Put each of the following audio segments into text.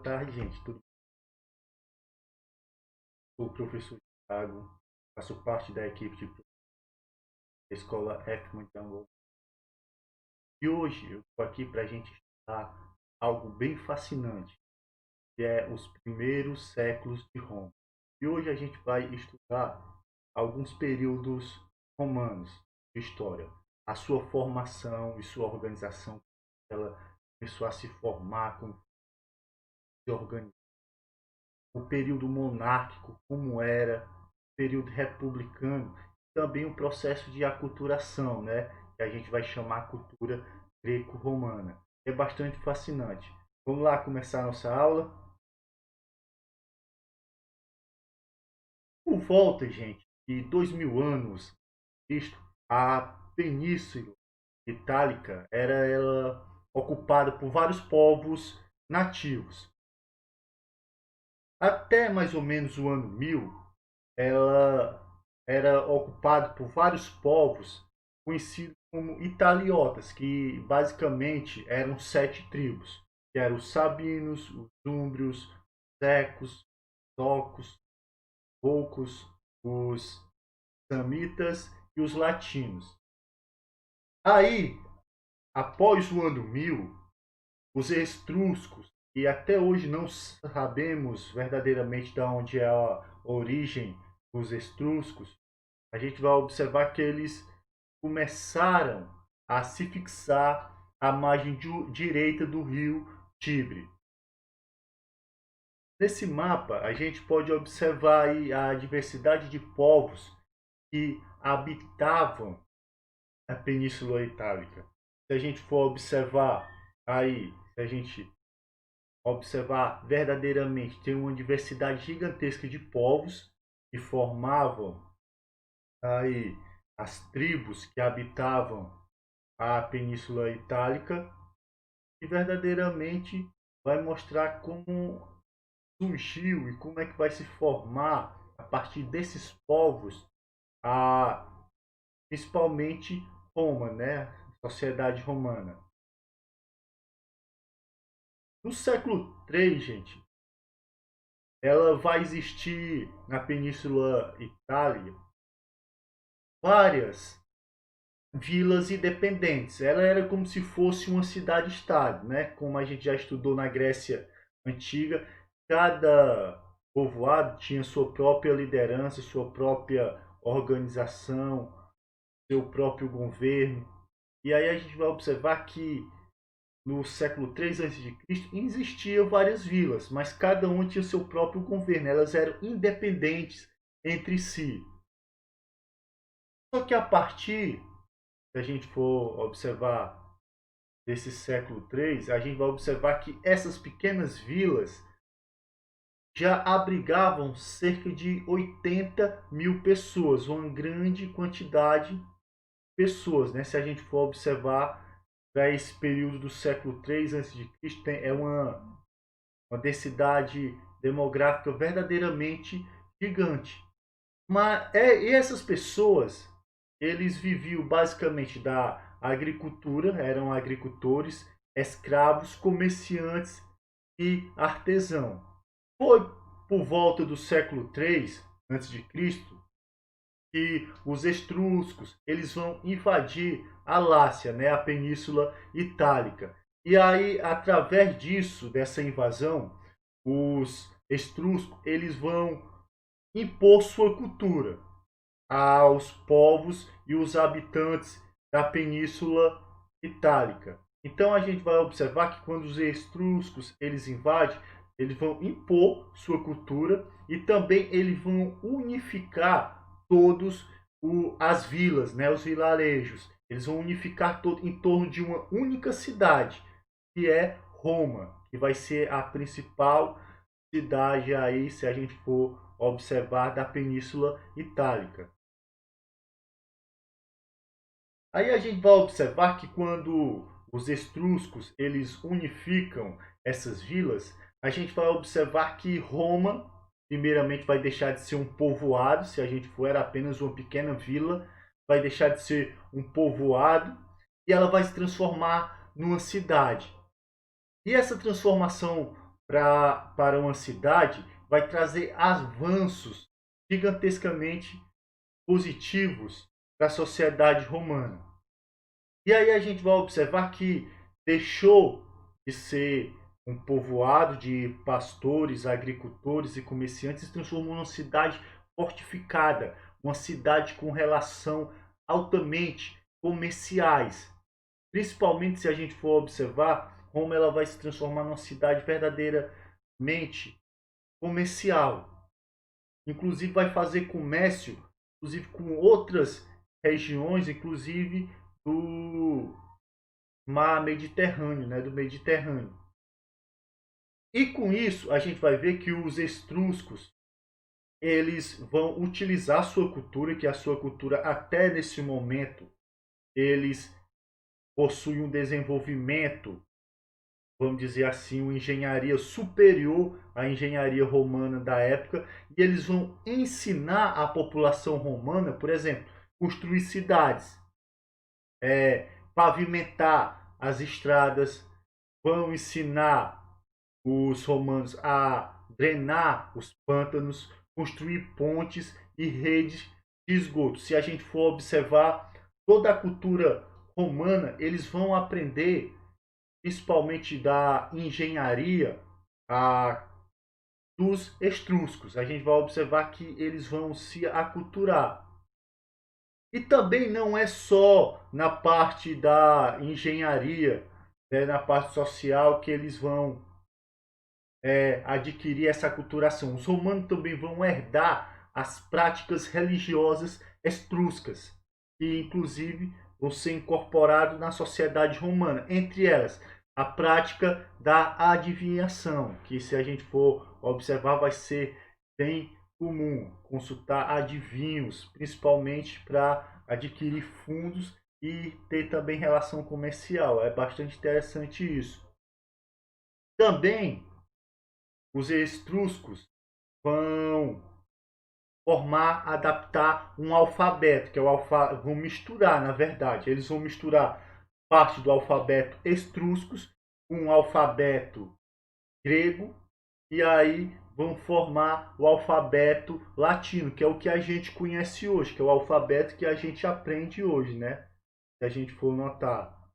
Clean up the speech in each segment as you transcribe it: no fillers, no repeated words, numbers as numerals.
Boa tarde, gente. Tudo bem? Sou o professor Thiago, faço parte da equipe da escola Ekman Jungle. E hoje eu estou aqui para a gente estudar algo bem fascinante, que é os primeiros séculos de Roma. E hoje a gente vai estudar alguns períodos romanos de história, a sua formação e sua organização, ela começou a se formar, como se organizou, o período monárquico, como era, o período republicano, também o processo de aculturação, né? Que a gente vai chamar a cultura greco-romana. É bastante fascinante. Vamos lá começar a nossa aula? Por volta, gente, de 2000 anos, Cristo, a Península Itálica era ela ocupada por vários povos nativos. Até mais ou menos o ano 1000, ela era ocupada por vários povos conhecidos como italiotas, que basicamente eram 7 tribos, que eram os sabinos, os úmbrios, os ecos, os tocos, poucos, os samitas e os latinos. Aí, após o ano 1000, os etruscos, e até hoje não sabemos verdadeiramente de onde é a origem dos etruscos, a gente vai observar que eles começaram a se fixar à margem direita do rio Tibre. Nesse mapa, a gente pode observar aí a diversidade de povos que habitavam a Península Itálica. Se a gente for observar aí, se a gente observar verdadeiramente, tem uma diversidade gigantesca de povos que formavam aí as tribos que habitavam a Península Itálica e verdadeiramente vai mostrar como surgiu e como é que vai se formar a partir desses povos a principalmente Roma, né? A sociedade romana. No século III, gente, ela vai existir na Península Itália várias vilas independentes. Ela era como se fosse uma cidade-estado, né? Como a gente já estudou na Grécia Antiga, cada povoado tinha sua própria liderança, sua própria organização, seu próprio governo. E aí a gente vai observar que no século III a.C. existiam várias vilas, mas cada uma tinha seu próprio governo, elas eram independentes entre si. Só que a partir, se a gente for observar desse século III, a gente vai observar que essas pequenas vilas já abrigavam cerca de 80 mil pessoas, uma grande quantidade de pessoas, né? Se a gente for observar para esse período do século III a.C., é uma densidade demográfica verdadeiramente gigante. E essas pessoas, eles viviam basicamente da agricultura, eram agricultores, escravos, comerciantes e artesãos. Foi por volta do século III a.C. que os etruscos eles vão invadir a Lácia, né, a Península Itálica. E aí, através disso, dessa invasão, os etruscos eles vão impor sua cultura aos povos e os habitantes da Península Itálica. Então a gente vai observar que quando os etruscos eles invadem, eles vão impor sua cultura e também eles vão unificar todos as vilas, né, os vilarejos. Eles vão unificar todo em torno de uma única cidade, que é Roma, que vai ser a principal cidade aí, se a gente for observar, da Península Itálica. Aí a gente vai observar que quando os etruscos eles unificam essas vilas, a gente vai observar que Roma, primeiramente, vai deixar de ser um povoado, se a gente for era apenas uma pequena vila, vai deixar de ser um povoado e ela vai se transformar numa cidade. E essa transformação para uma cidade vai trazer avanços gigantescamente positivos para a sociedade romana. E aí a gente vai observar que deixou de ser um povoado de pastores, agricultores e comerciantes, se transformou numa cidade fortificada, uma cidade com relação altamente comerciais. Principalmente se a gente for observar como ela vai se transformar numa cidade verdadeiramente comercial. Inclusive vai fazer comércio, inclusive com outras regiões, inclusive do mar Mediterrâneo, né, do Mediterrâneo. E com isso a gente vai ver que os etruscos eles vão utilizar a sua cultura, que a sua cultura até nesse momento eles possuem um desenvolvimento, vamos dizer assim, uma engenharia superior à engenharia romana da época, e eles vão ensinar a população romana, por exemplo, construir cidades, pavimentar as estradas, vão ensinar os romanos a drenar os pântanos, construir pontes e redes de esgoto. Se a gente for observar toda a cultura romana, eles vão aprender, principalmente da engenharia, dos etruscos. A gente vai observar que eles vão se aculturar. E também não é só na parte da engenharia, né, na parte social, que eles vão adquirir essa aculturação. Os romanos também vão herdar as práticas religiosas etruscas, que inclusive vão ser incorporadas na sociedade romana. Entre elas, a prática da adivinhação, que se a gente for observar vai ser bem comum consultar adivinhos, principalmente para adquirir fundos e ter também relação comercial. É bastante interessante isso. Também os etruscos vão formar, adaptar um alfabeto, que é o alfabeto, vão misturar, na verdade. Eles vão misturar parte do alfabeto etruscos com o alfabeto grego e aí vão formar o alfabeto latino, que é o que a gente conhece hoje, que é o alfabeto que a gente aprende hoje, né? Se a gente for notar.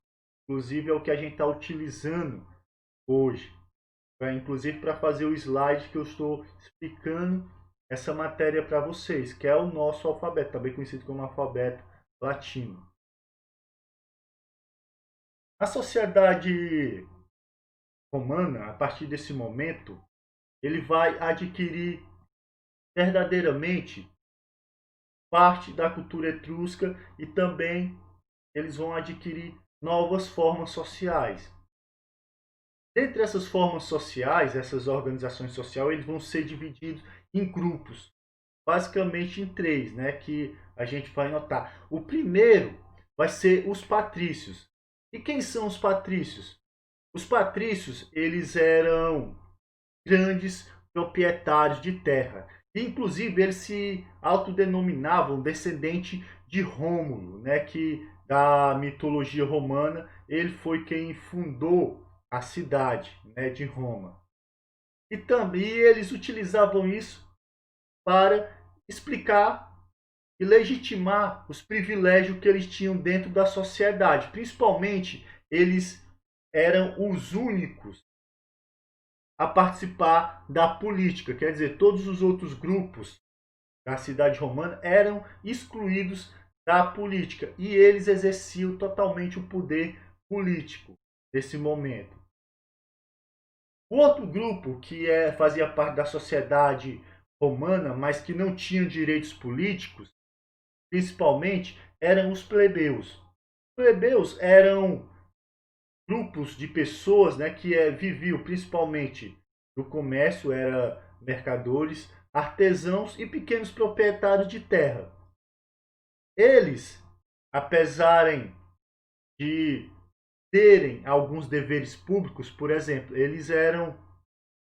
Inclusive é o que a gente está utilizando hoje. Inclusive para fazer o slide que eu estou explicando essa matéria para vocês, que é o nosso alfabeto, também conhecido como alfabeto latino. A sociedade romana, a partir desse momento, ele vai adquirir verdadeiramente parte da cultura etrusca e também eles vão adquirir novas formas sociais. Dentre essas formas sociais, essas organizações sociais, eles vão ser divididos em grupos, basicamente em três, né, que a gente vai notar. O primeiro vai ser os patrícios. E quem são os patrícios? Os patrícios, eles eram grandes proprietários de terra. E, inclusive, eles se autodenominavam descendente de Rômulo, né, que da mitologia romana, ele foi quem fundou a cidade, né, de Roma. E também eles utilizavam isso para explicar e legitimar os privilégios que eles tinham dentro da sociedade. Principalmente, eles eram os únicos a participar da política. Quer dizer, todos os outros grupos da cidade romana eram excluídos da política e eles exerciam totalmente o poder político nesse momento. O outro grupo que fazia parte da sociedade romana, mas que não tinha direitos políticos, principalmente, eram os plebeus. Os plebeus eram grupos de pessoas, né, que viviam principalmente do comércio, eram mercadores, artesãos e pequenos proprietários de terra. Eles, apesar de terem alguns deveres públicos, por exemplo, eles eram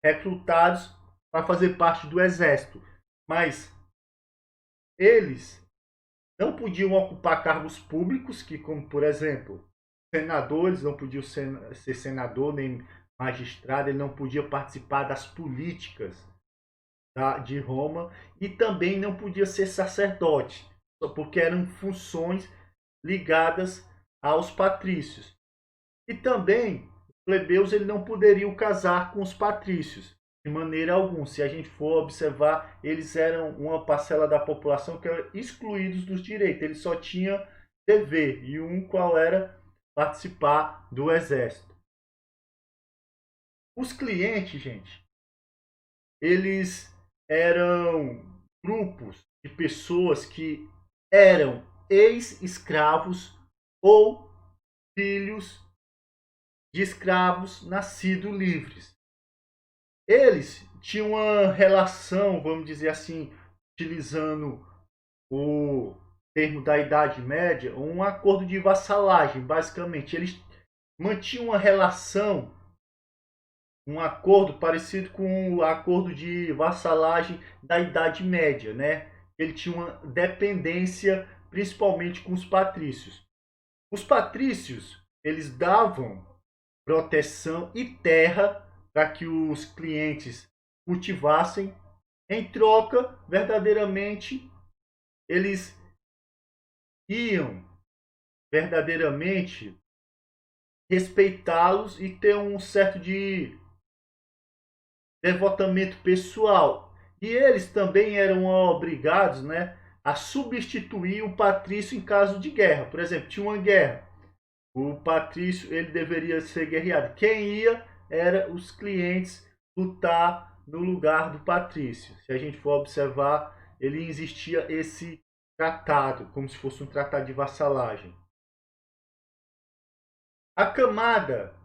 recrutados para fazer parte do exército, mas eles não podiam ocupar cargos públicos, que como por exemplo, senadores não podiam ser senador nem magistrado, ele não podia participar das políticas de Roma e também não podia ser sacerdote, porque eram funções ligadas aos patrícios. E também, os plebeus ele não poderiam casar com os patrícios, de maneira alguma. Se a gente for observar, eles eram uma parcela da população que eram excluídos dos direitos. Eles só tinham dever, e um qual era participar do exército. Os clientes, gente, eles eram grupos de pessoas que eram ex-escravos ou filhos de escravos nascidos livres. Eles tinham uma relação, vamos dizer assim, utilizando o termo da Idade Média, um acordo de vassalagem, basicamente. Eles mantinham uma relação, um acordo parecido com o acordo de vassalagem da Idade Média, né? Ele tinha uma dependência principalmente com os patrícios. Os patrícios, eles davam proteção e terra para que os clientes cultivassem. Em troca, verdadeiramente, eles iam verdadeiramente respeitá-los e ter um certo de devotamento pessoal. E eles também eram obrigados, né, a substituir o patrício em caso de guerra. Por exemplo, tinha uma guerra. O patrício ele deveria ser guerreado. Quem ia era os clientes lutar no lugar do patrício. Se a gente for observar, ele existia esse tratado, como se fosse um tratado de vassalagem. A camada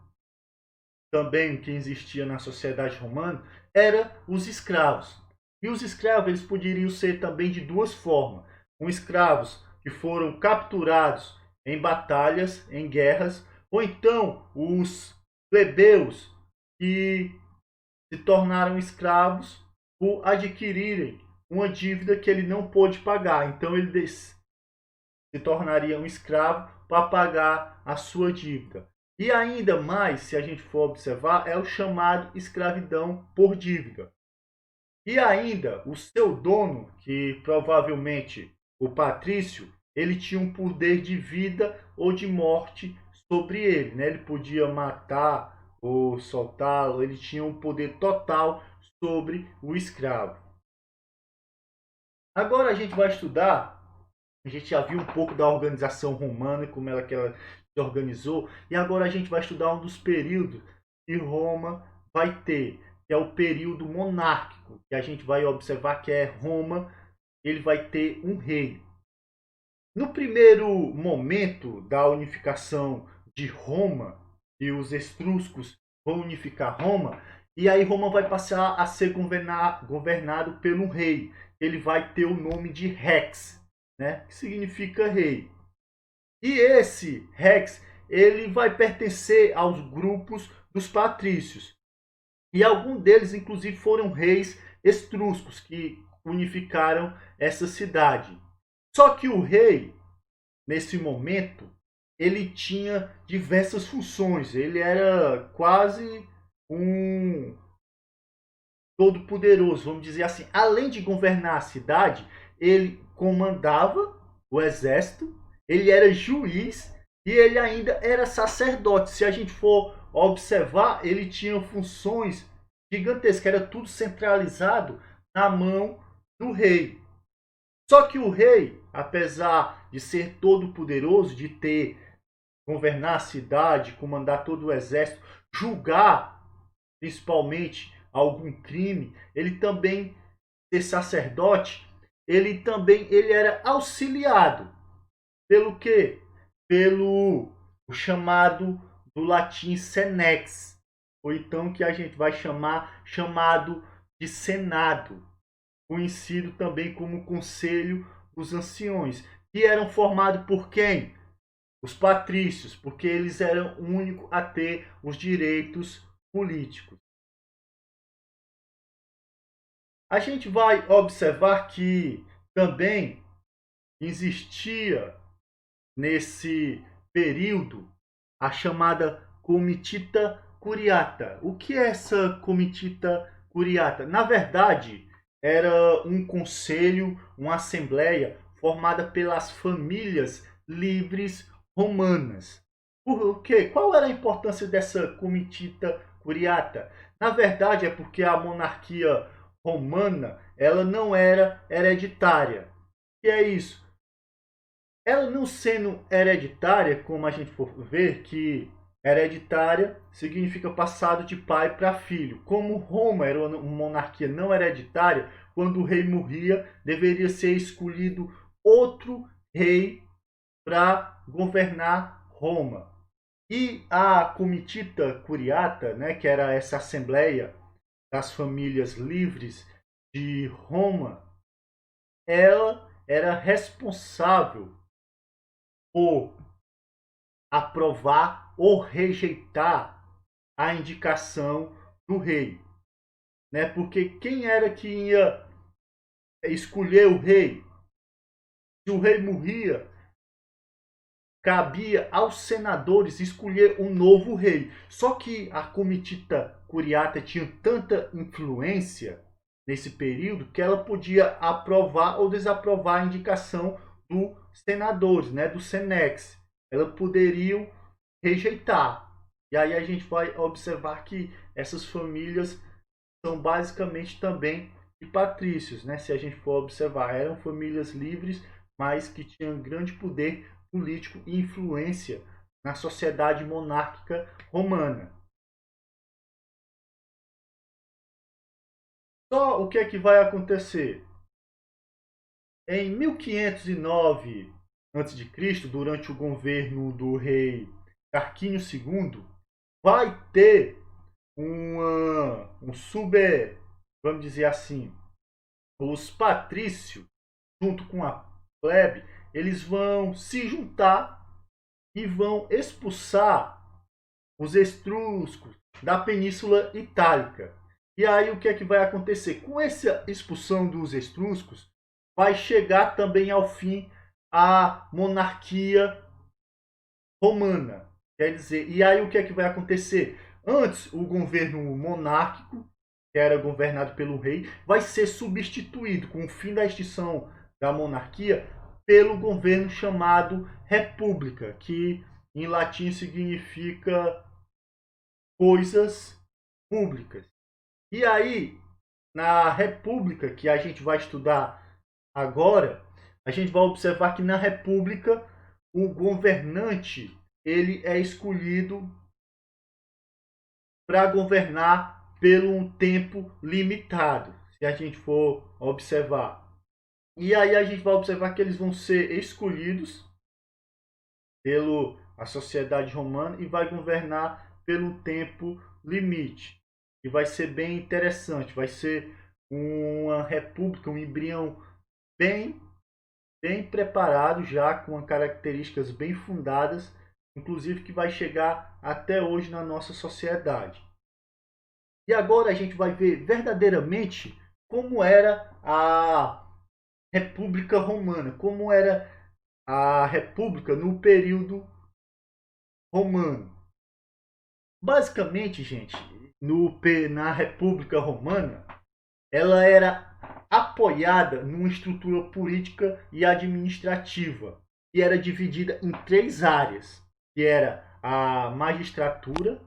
também que existia na sociedade romana era os escravos. E os escravos eles poderiam ser também de duas formas. Escravos que foram capturados em batalhas, em guerras, ou então os plebeus que se tornaram escravos por adquirirem uma dívida que ele não pôde pagar. Então ele se tornaria um escravo para pagar a sua dívida. E ainda mais, se a gente for observar, é o chamado escravidão por dívida. E ainda, o seu dono, que provavelmente o patrício, ele tinha um poder de vida ou de morte sobre ele, né? Ele podia matar ou soltá-lo, ele tinha um poder total sobre o escravo. Agora a gente vai estudar, a gente já viu um pouco da organização romana, como que ela se organizou, e agora a gente vai estudar um dos períodos que Roma vai ter, que é o período monárquico, que a gente vai observar que é Roma, ele vai ter um rei. No primeiro momento da unificação de Roma, e os etruscos vão unificar Roma, e aí Roma vai passar a ser governado pelo rei. Ele vai ter o nome de Rex, né? Que significa rei. E esse Rex, ele vai pertencer aos grupos dos patrícios. E alguns deles, inclusive, foram reis etruscos que unificaram essa cidade. Só que o rei, nesse momento, ele tinha diversas funções. Ele era quase um todo-poderoso, vamos dizer assim. Além de governar a cidade, ele comandava o exército, ele era juiz e ele ainda era sacerdote. Se a gente for observar, ele tinha funções gigantescas, era tudo centralizado na mão do rei. Só que o rei, apesar de ser todo poderoso, de ter governar a cidade, comandar todo o exército, julgar principalmente algum crime, ele também ser sacerdote, ele era auxiliado pelo quê? Pelo o chamado do latim senex, ou então que a gente vai chamado de senado, conhecido também como Conselho dos Anciões, que eram formados por quem? Os patrícios, porque eles eram únicos a ter os direitos políticos. A gente vai observar que também existia nesse período a chamada comitita curiata. O que é essa comitita curiata? Na verdade, era um conselho, uma assembleia formada pelas famílias livres romanas. Por quê? Qual era a importância dessa comitita curiata? Na verdade, é porque a monarquia romana ela não era hereditária. E é isso. Ela não sendo hereditária, como a gente for ver, que hereditária significa passado de pai para filho. Como Roma era uma monarquia não hereditária, quando o rei morria, deveria ser escolhido outro rei para governar Roma. E a comitita curiata, né, que era essa assembleia das famílias livres de Roma, ela era responsável por aprovar ou rejeitar a indicação do rei, né? Porque quem era que ia escolher o rei? Se o rei morria, cabia aos senadores escolher um novo rei. Só que a comitita curiata tinha tanta influência nesse período que ela podia aprovar ou desaprovar a indicação dos senadores, né, do Senex. Ela poderiam rejeitar. E aí a gente vai observar que essas famílias são basicamente também de patrícios, né? Se a gente for observar, eram famílias livres, mas que tinham grande poder político e influência na sociedade monárquica romana. Só o que é que vai acontecer? Em 1509 a.C., durante o governo do rei Tarquínio II, vai ter um super, vamos dizer assim, os patrícios, junto com a plebe, eles vão se juntar e vão expulsar os etruscos da Península Itálica. E aí o que é que vai acontecer? Com essa expulsão dos etruscos, vai chegar também ao fim a monarquia romana. Quer dizer, e aí o que é que vai acontecer? Antes, o governo monárquico, que era governado pelo rei, vai ser substituído com o fim da extinção da monarquia pelo governo chamado república, que em latim significa coisas públicas. E aí, na república que a gente vai estudar agora, a gente vai observar que na república o governante ele é escolhido para governar por um tempo limitado, se a gente for observar. E aí a gente vai observar que eles vão ser escolhidos pela sociedade romana e vai governar pelo tempo limite. E vai ser bem interessante, vai ser uma república, um embrião bem bem preparado já, com características bem fundadas, inclusive que vai chegar até hoje na nossa sociedade. E agora a gente vai ver verdadeiramente como era a República Romana, como era a República no período romano. Basicamente, gente, na República Romana, ela era apoiada numa estrutura política e administrativa e era dividida em três áreas, que era a magistratura,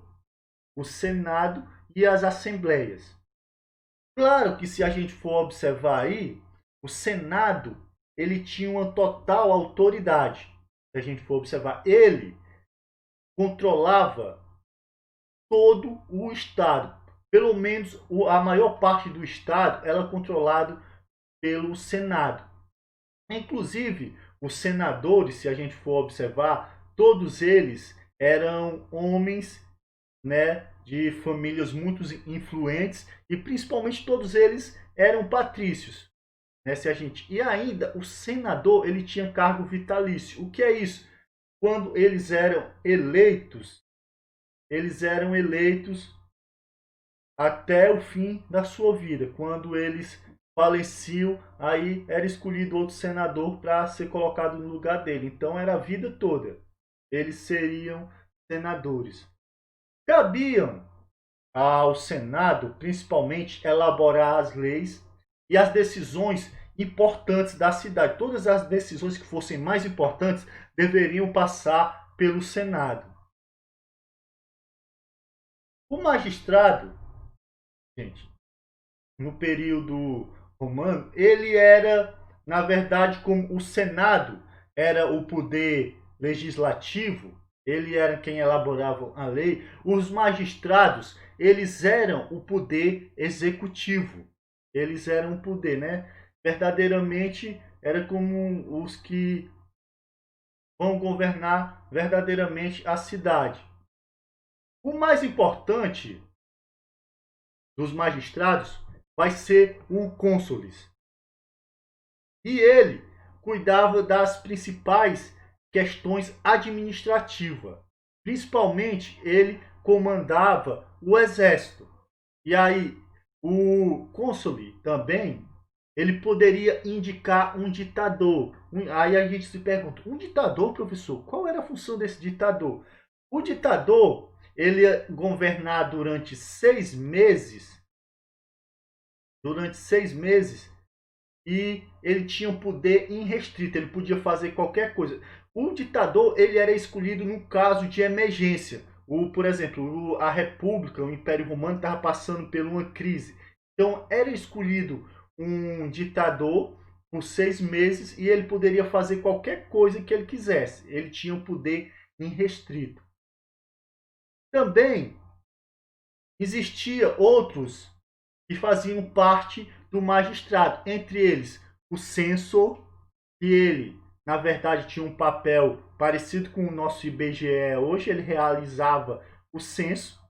o senado e as assembleias. Claro que se a gente for observar aí, o senado ele tinha uma total autoridade. Se a gente for observar, ele controlava todo o estado. Pelo menos a maior parte do estado era controlado pelo Senado. Inclusive, os senadores, se a gente for observar, todos eles eram homens, né, de famílias muito influentes e principalmente todos eles eram patrícios, né, se a gente. E ainda o senador, ele tinha cargo vitalício. O que é isso? Quando eles eram eleitos até o fim da sua vida. Quando eles faleciam, aí era escolhido outro senador para ser colocado no lugar dele. Então era a vida toda. Eles seriam senadores. Cabiam ao Senado, principalmente, elaborar as leis e as decisões importantes da cidade. Todas as decisões que fossem mais importantes deveriam passar pelo Senado. O magistrado, gente, no período romano, ele era, na verdade, como o Senado era o poder legislativo, ele era quem elaborava a lei, os magistrados, eles eram o poder executivo. Eles eram o poder, né? Verdadeiramente, era como os que vão governar verdadeiramente a cidade. O mais importante dos magistrados vai ser o cônsules. E ele cuidava das principais questões administrativas. Principalmente, ele comandava o exército. E aí, o cônsule também, ele poderia indicar um ditador. Aí a gente se pergunta, um ditador, professor, qual era a função desse ditador? O ditador, ele ia governar durante 6 meses, e ele tinha um poder irrestrito, ele podia fazer qualquer coisa. O ditador, ele era escolhido no caso de emergência. Por exemplo, a República, o Império Romano estava passando por uma crise. Então, era escolhido um ditador por 6 meses e ele poderia fazer qualquer coisa que ele quisesse. Ele tinha um poder irrestrito. Também existia outros que faziam parte do magistrado, entre eles o censor, que ele, na verdade, tinha um papel parecido com o nosso IBGE hoje, ele realizava o censo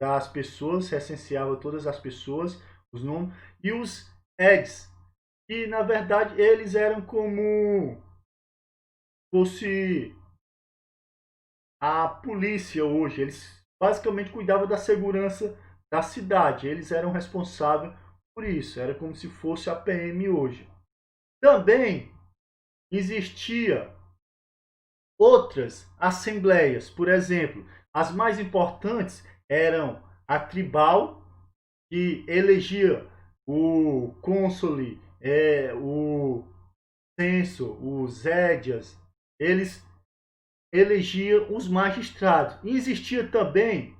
das pessoas, recenseava todas as pessoas, os nomes, e os EDs, que na verdade eles eram como fosse a polícia hoje, eles basicamente cuidavam da segurança da cidade, eles eram responsáveis por isso, era como se fosse a PM hoje. Também existia outras assembleias, por exemplo, as mais importantes eram a tribal, que elegia o cônsule, o censo, os édias, eles elegiam os magistrados. E existia também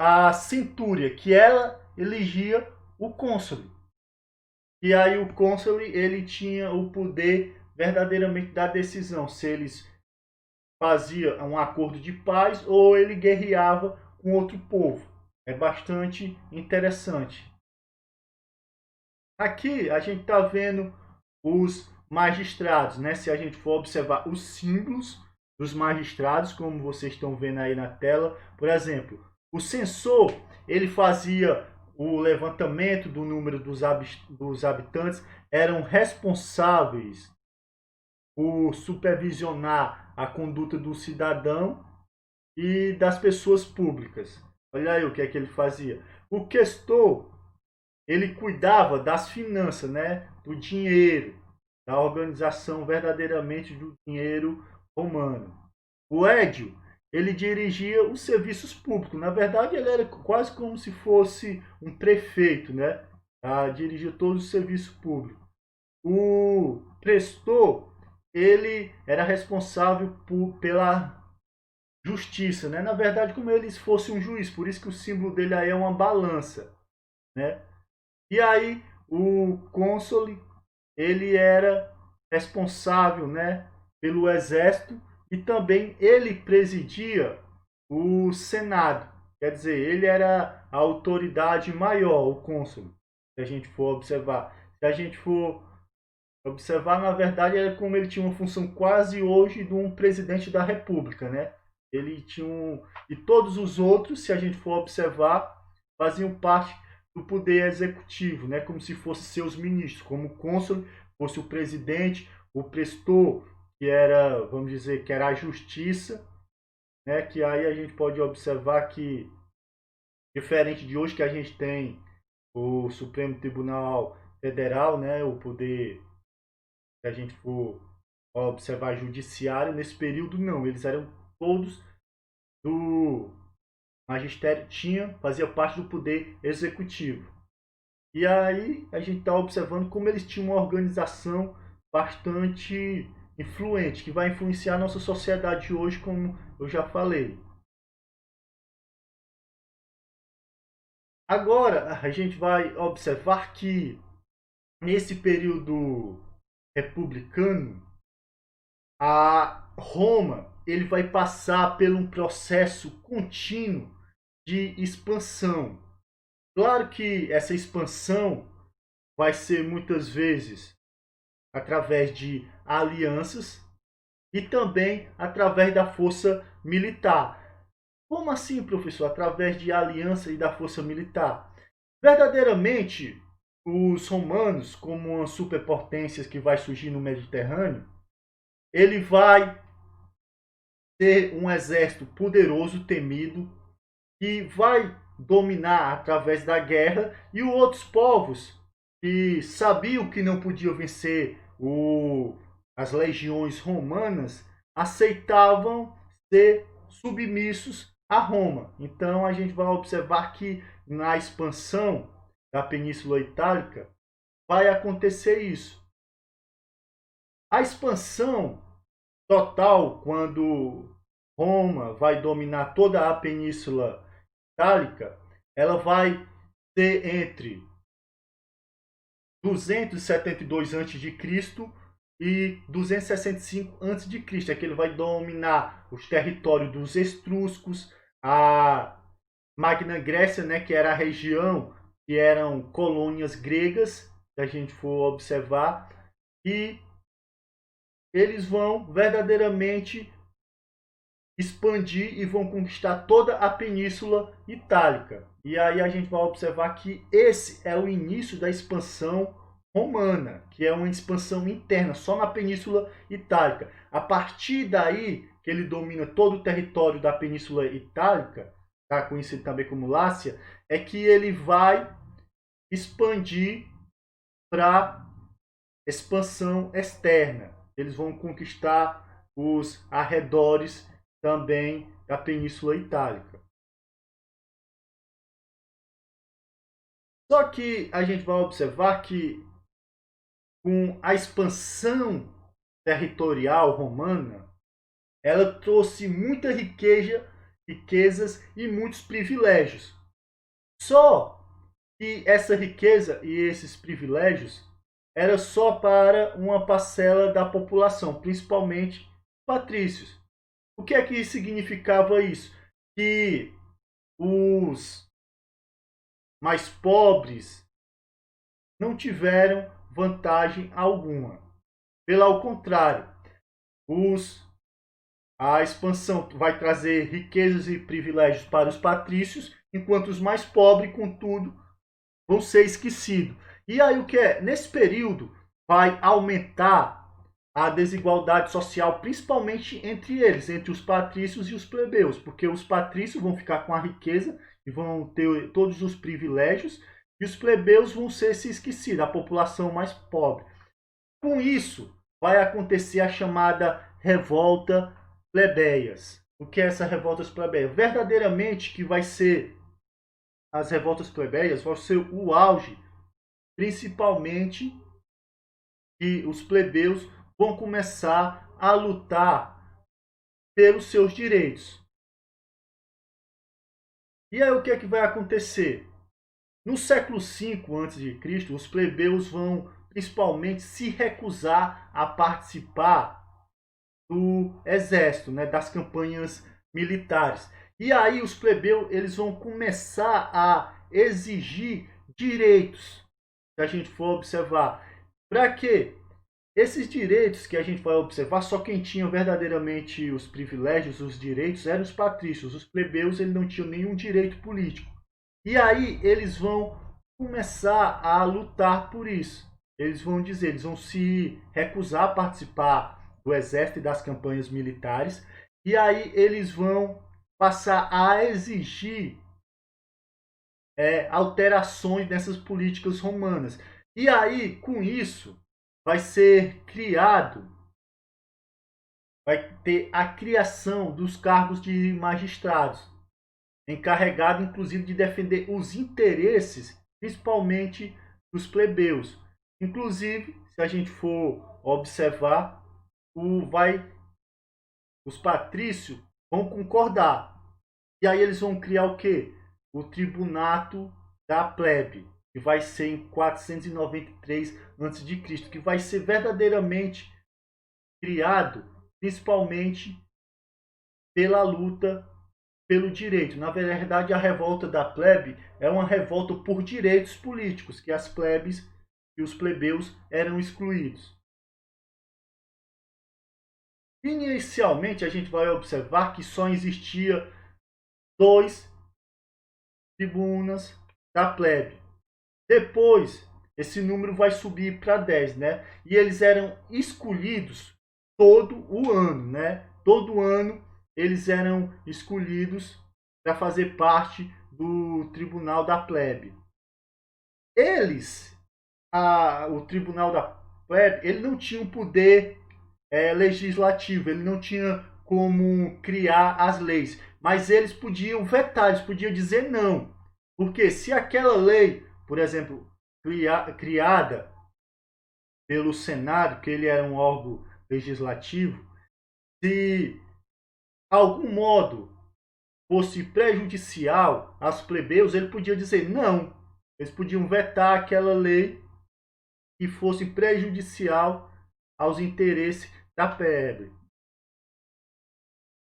a centúria, que ela elegia o cônsule. E aí o cônsule, ele tinha o poder verdadeiramente da decisão, se eles fazia um acordo de paz ou ele guerreava com outro povo. É bastante interessante. Aqui a gente está vendo os magistrados, né? Se a gente for observar os símbolos dos magistrados, como vocês estão vendo aí na tela, por exemplo, o censor, ele fazia o levantamento do número dos habitantes, eram responsáveis por supervisionar a conduta do cidadão e das pessoas públicas. Olha aí o que é que ele fazia. O questor, ele cuidava das finanças, né? Do dinheiro, da organização verdadeiramente do dinheiro romano. O édio, ele dirigia os serviços públicos. Na verdade, ele era quase como se fosse um prefeito, né? Dirigia todos os serviços públicos. O prestor, ele era responsável pela justiça, né? Na verdade, como ele fosse um juiz, por isso que o símbolo dele aí é uma balança, né? E aí o cônsule, ele era responsável, né, pelo exército e também ele presidia o senado. Quer dizer, ele era a autoridade maior, o cônsul. Se a gente for observar, se a gente for observar, na verdade, era como ele tinha uma função quase hoje de um presidente da República, né? Ele tinha e todos os outros, se a gente for observar, faziam parte do poder executivo, né? Como se fossem seus ministros, como o cônsul fosse o presidente, o prestor, que era, vamos dizer, que era a justiça, né? Que aí a gente pode observar que, diferente de hoje que a gente tem o Supremo Tribunal Federal, né? O poder, se a gente for observar judiciário, nesse período não, eles eram todos do O magistério fazia parte do poder executivo. E aí a gente está observando como eles tinham uma organização bastante influente, que vai influenciar a nossa sociedade hoje, como eu já falei. Agora a gente vai observar que nesse período republicano, a Roma ele vai passar por um processo contínuo de expansão. Claro que essa expansão vai ser muitas vezes através de alianças e também através da força militar. Como assim, professor? Através de aliança e da força militar? Verdadeiramente, os romanos, como uma superpotência que vai surgir no Mediterrâneo, ele vai ter um exército poderoso, temido, que vai dominar através da guerra, e os outros povos que sabiam que não podiam vencer as legiões romanas aceitavam ser submissos a Roma. Então a gente vai observar que na expansão da Península Itálica vai acontecer isso. A expansão total, quando Roma vai dominar toda a Península Itálica, ela vai ter entre 272 a.C. e 265 a.C. É que ele vai dominar os territórios dos etruscos, a Magna Grécia, né, que era a região que eram colônias gregas, se a gente for observar, e eles vão verdadeiramente expandir e vão conquistar toda a Península Itálica. E aí a gente vai observar que esse é o início da expansão romana, que é uma expansão interna, só na Península Itálica. A partir daí, que ele domina todo o território da Península Itálica, tá, conhecido também como Lácia, é que ele vai expandir para expansão externa. Eles vão conquistar os arredores também da Península Itálica. Só que a gente vai observar que com a expansão territorial romana, ela trouxe muita riquezas e muitos privilégios. Só que essa riqueza e esses privilégios era só para uma parcela da população, principalmente patrícios. O que é que significava isso? Que os mais pobres não tiveram vantagem alguma. Pelo contrário, a expansão vai trazer riquezas e privilégios para os patrícios, enquanto os mais pobres, contudo, vão ser esquecidos. E aí o que é? Nesse período vai aumentar a desigualdade social, principalmente entre eles, entre os patrícios e os plebeus, porque os patrícios vão ficar com a riqueza e vão ter todos os privilégios, e os plebeus vão ser se esquecidos, a população mais pobre. Com isso, vai acontecer a chamada revolta plebeias. O que é essa revolta plebeias? Verdadeiramente que vai ser as revoltas plebeias, vai ser o auge, principalmente que os plebeus vão começar a lutar pelos seus direitos. E aí o que é que vai acontecer? No século V a.C., os plebeus vão principalmente se recusar a participar do exército, né, das campanhas militares. E aí os plebeus eles vão começar a exigir direitos, se a gente for observar. Para quê? Esses direitos que a gente vai observar, só quem tinha verdadeiramente os privilégios, os direitos, eram os patrícios. Os plebeus eles não tinham nenhum direito político. E aí eles vão começar a lutar por isso. Eles vão dizer, eles vão se recusar a participar do exército e das campanhas militares. E aí eles vão passar a exigir alterações nessas políticas romanas. E aí, com isso, vai ser criado, vai ter a criação dos cargos de magistrados. encarregado inclusive de defender os interesses, principalmente dos plebeus. Inclusive, se a gente for observar, os patrícios vão concordar. E aí eles vão criar o quê? O tribunato da plebe, que vai ser em 493 a.C., que vai ser verdadeiramente criado principalmente pela luta pelo direito. Na verdade, a revolta da plebe é uma revolta por direitos políticos, que as plebes e os plebeus eram excluídos. Inicialmente, a gente vai observar que só existia 2 tribunas da plebe. Depois, esse número vai subir para 10, né? E eles eram escolhidos todo o ano, né? Todo ano eles eram escolhidos para fazer parte do tribunal da plebe. O tribunal da plebe, ele não tinha um poder legislativo, ele não tinha como criar as leis, mas eles podiam vetar, eles podiam dizer não. Porque se aquela lei, por exemplo, criada pelo Senado, que ele era um órgão legislativo, se algum modo fosse prejudicial aos plebeus, ele podia dizer não. Eles podiam vetar aquela lei que fosse prejudicial aos interesses da plebe.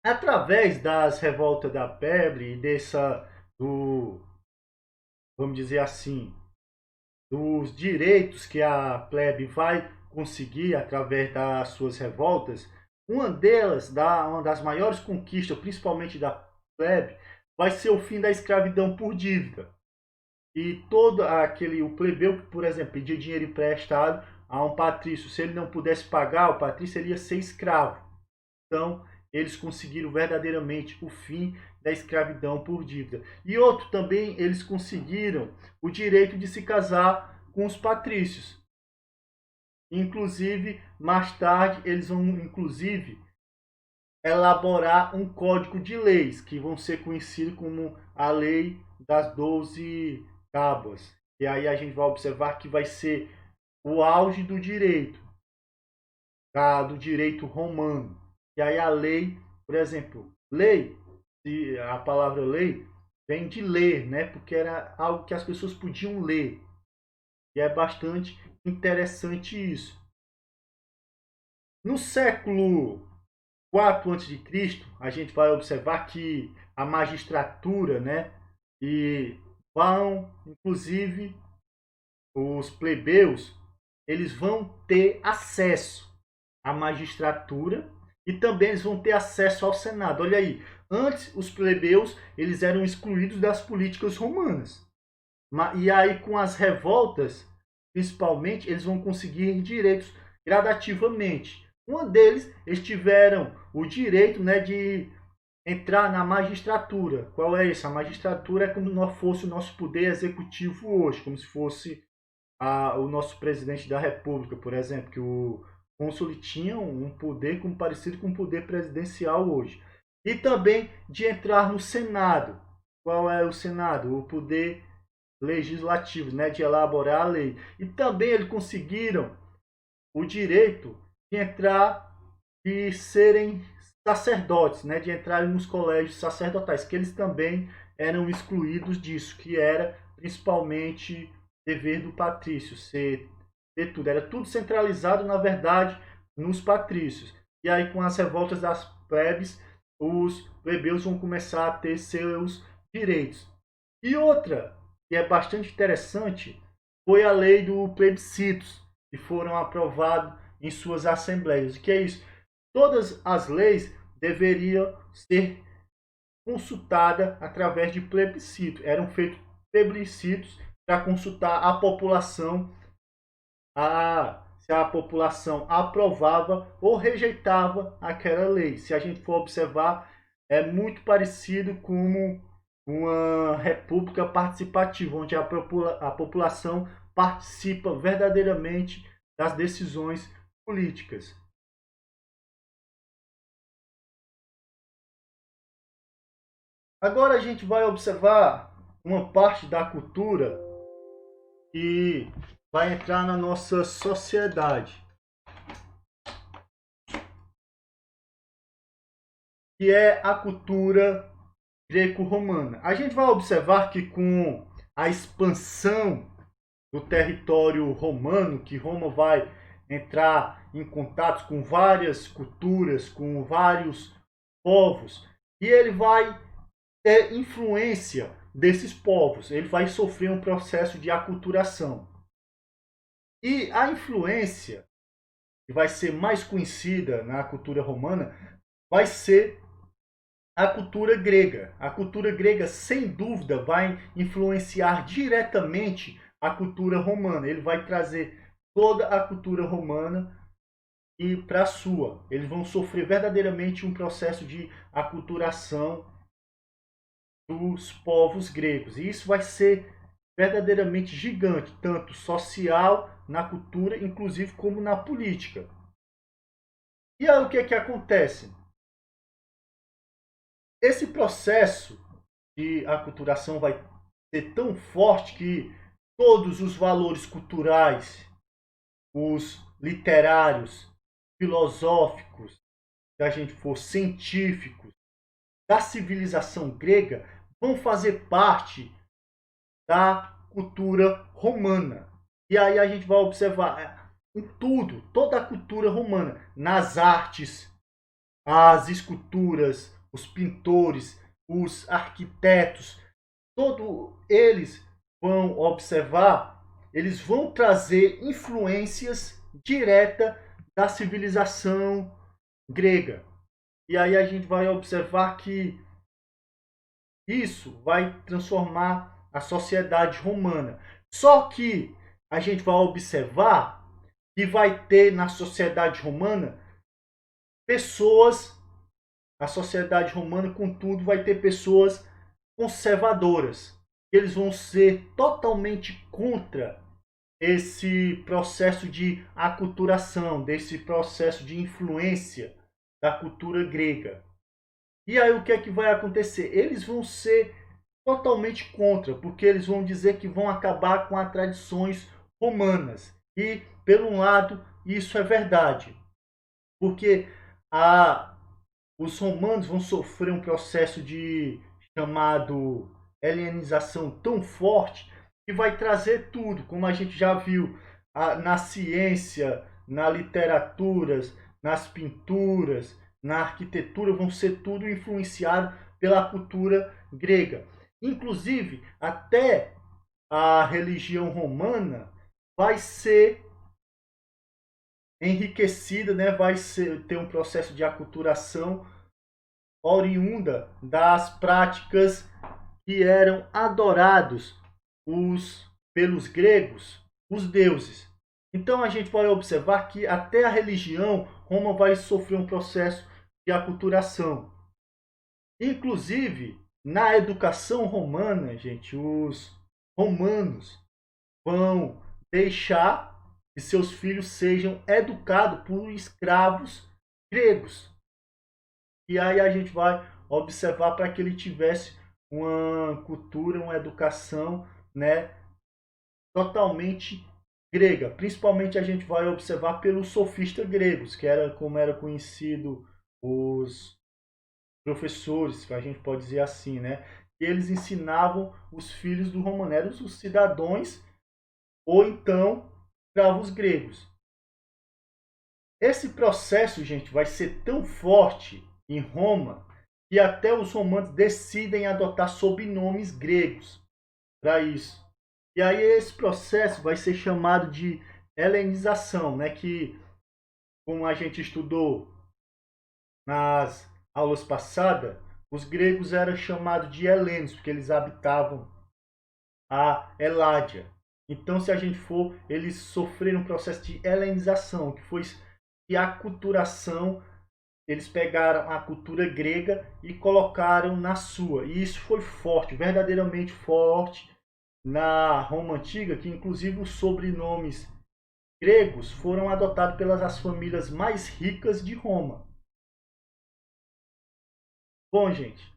Através das revoltas da plebe e vamos dizer assim, dos direitos que a plebe vai conseguir através das suas revoltas, uma das maiores conquistas, principalmente da plebe, vai ser o fim da escravidão por dívida. E o plebeu que, por exemplo, pedia dinheiro emprestado a um patrício, se ele não pudesse pagar, o patrício ele ia ser escravo. Então, eles conseguiram verdadeiramente o fim da escravidão por dívida. E outro também, eles conseguiram o direito de se casar com os patrícios. Inclusive, mais tarde, eles vão, inclusive, elaborar um código de leis, que vão ser conhecidos como a Lei das 12 Tábuas. E aí a gente vai observar que vai ser o auge do direito romano. E aí a lei, por exemplo, lei, a palavra lei vem de ler, né? Porque era algo que as pessoas podiam ler. E é bastante interessante isso. No século 4 a.C., a gente vai observar que a magistratura, né? E inclusive, os plebeus, eles vão ter acesso à magistratura e também eles vão ter acesso ao Senado. Olha aí, antes os plebeus eles eram excluídos das políticas romanas. E aí com as revoltas, principalmente, eles vão conseguir direitos gradativamente. Um deles, eles tiveram o direito, né, de entrar na magistratura. Qual é isso? A magistratura é como se fosse o nosso poder executivo hoje, como se fosse o nosso presidente da república, por exemplo, que o cônsul tinha um poder parecido com o poder presidencial hoje. E também de entrar no Senado. Qual é o Senado? O poder legislativo, né, de elaborar a lei. E também eles conseguiram o direito de entrar e serem sacerdotes, né, de entrarem nos colégios sacerdotais, que eles também eram excluídos disso, que era principalmente dever do patrício, ter tudo. Era tudo centralizado, na verdade, nos patrícios. E aí, com as revoltas das plebes, os plebeus vão começar a ter seus direitos. E outra, que é bastante interessante, foi a lei do plebiscitos, que foram aprovados em suas assembleias. O que é isso? Todas as leis deveriam ser consultadas através de plebiscito. Eram feitos plebiscitos para consultar a população, se a população aprovava ou rejeitava aquela lei. Se a gente for observar, é muito parecido com uma república participativa, onde a população participa verdadeiramente das decisões políticas. Agora a gente vai observar uma parte da cultura que vai entrar na nossa sociedade, que é a cultura greco-romana. A gente vai observar que com a expansão do território romano, que Roma vai entrar em contato com várias culturas, com vários povos, e ele vai ter influência desses povos, ele vai sofrer um processo de aculturação. E a influência que vai ser mais conhecida na cultura romana vai ser a cultura grega. A cultura grega, sem dúvida, vai influenciar diretamente a cultura romana. Ele vai trazer toda a cultura romana e para a sua. Eles vão sofrer verdadeiramente um processo de aculturação dos povos gregos. E isso vai ser verdadeiramente gigante, tanto social, na cultura, inclusive como na política. E aí o que é que acontece? Esse processo de aculturação vai ser tão forte que todos os valores culturais, os literários, filosóficos, se a gente for científicos, da civilização grega, vão fazer parte da cultura romana. E aí a gente vai observar em tudo, toda a cultura romana, nas artes, as esculturas, os pintores, os arquitetos, todos eles vão observar, eles vão trazer influências diretas da civilização grega. E aí a gente vai observar que isso vai transformar a sociedade romana. Só que a gente vai observar que vai ter na sociedade romana pessoas, a sociedade romana, contudo, vai ter pessoas conservadoras. Eles vão ser totalmente contra esse processo de aculturação, desse processo de influência da cultura grega. E aí o que é que vai acontecer? Eles vão ser totalmente contra, porque eles vão dizer que vão acabar com as tradições romanas. E, pelo um lado, isso é verdade, porque os romanos vão sofrer um processo de chamado helenização tão forte que vai trazer tudo, como a gente já viu na ciência, na literatura, nas pinturas, na arquitetura, vão ser tudo influenciado pela cultura grega. Inclusive, até a religião romana vai ser enriquecida, né? Vai ter um processo de aculturação oriunda das práticas que eram adorados pelos gregos, os deuses. Então a gente vai observar que até a religião, Roma vai sofrer um processo de aculturação. Inclusive, na educação romana, gente, os romanos vão deixar que seus filhos sejam educados por escravos gregos. E aí a gente vai observar para que ele tivesse uma cultura, uma educação, né, totalmente grega. Principalmente a gente vai observar pelos sofistas gregos, que era como era conhecido os professores, que a gente pode dizer assim, né? Eles ensinavam os filhos do romanos, os cidadãos, ou então escravos gregos. Esse processo, gente, vai ser tão forte em Roma que até os romanos decidem adotar sobrenomes gregos para isso. E aí esse processo vai ser chamado de helenização, né? Que, como a gente estudou nas aulas passadas, os gregos eram chamados de helenos, porque eles habitavam a Eládia. Então, se a gente for, eles sofreram um processo de helenização, que foi de aculturação. Eles pegaram a cultura grega e colocaram na sua. E isso foi forte, verdadeiramente forte na Roma Antiga, que inclusive os sobrenomes gregos foram adotados pelas famílias mais ricas de Roma. Bom, gente,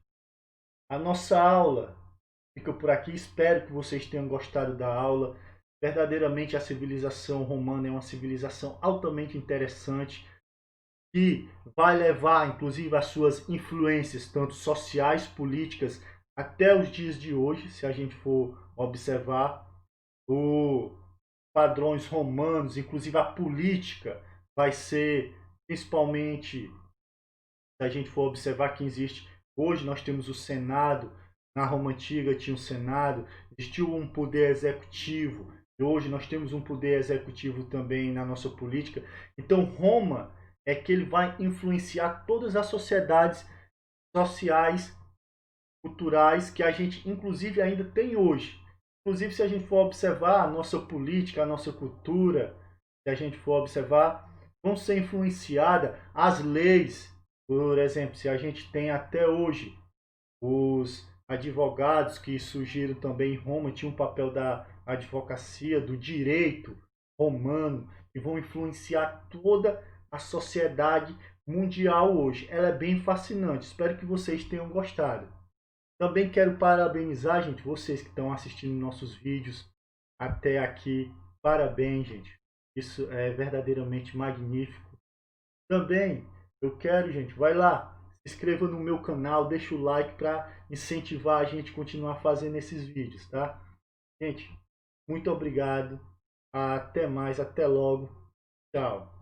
A nossa aula fica por aqui. Espero que vocês tenham gostado da aula. Verdadeiramente a civilização romana é uma civilização altamente interessante que vai levar, inclusive, as suas influências, tanto sociais, políticas, até os dias de hoje, se a gente for observar os padrões romanos, inclusive a política vai ser, principalmente, se a gente for observar que existe, hoje nós temos o Senado, na Roma Antiga tinha o Senado, existiu um poder executivo, e hoje nós temos um poder executivo também na nossa política. Então Roma é que ele vai influenciar todas as sociedades sociais, culturais que a gente inclusive ainda tem hoje. Inclusive se a gente for observar a nossa política, a nossa cultura, se a gente for observar, vão ser influenciadas as leis. Por exemplo, se a gente tem até hoje os advogados que surgiram também em Roma, tinham um papel da advocacia, do direito romano, que vão influenciar toda a sociedade mundial hoje. Ela é bem fascinante. Espero que vocês tenham gostado. Também quero parabenizar, gente, vocês que estão assistindo nossos vídeos até aqui. Parabéns, gente. Isso é verdadeiramente magnífico. Também eu quero, gente, vai lá, se inscreva no meu canal, deixa o like para incentivar a gente a continuar fazendo esses vídeos, tá? Gente, muito obrigado. Até mais, até logo. Tchau.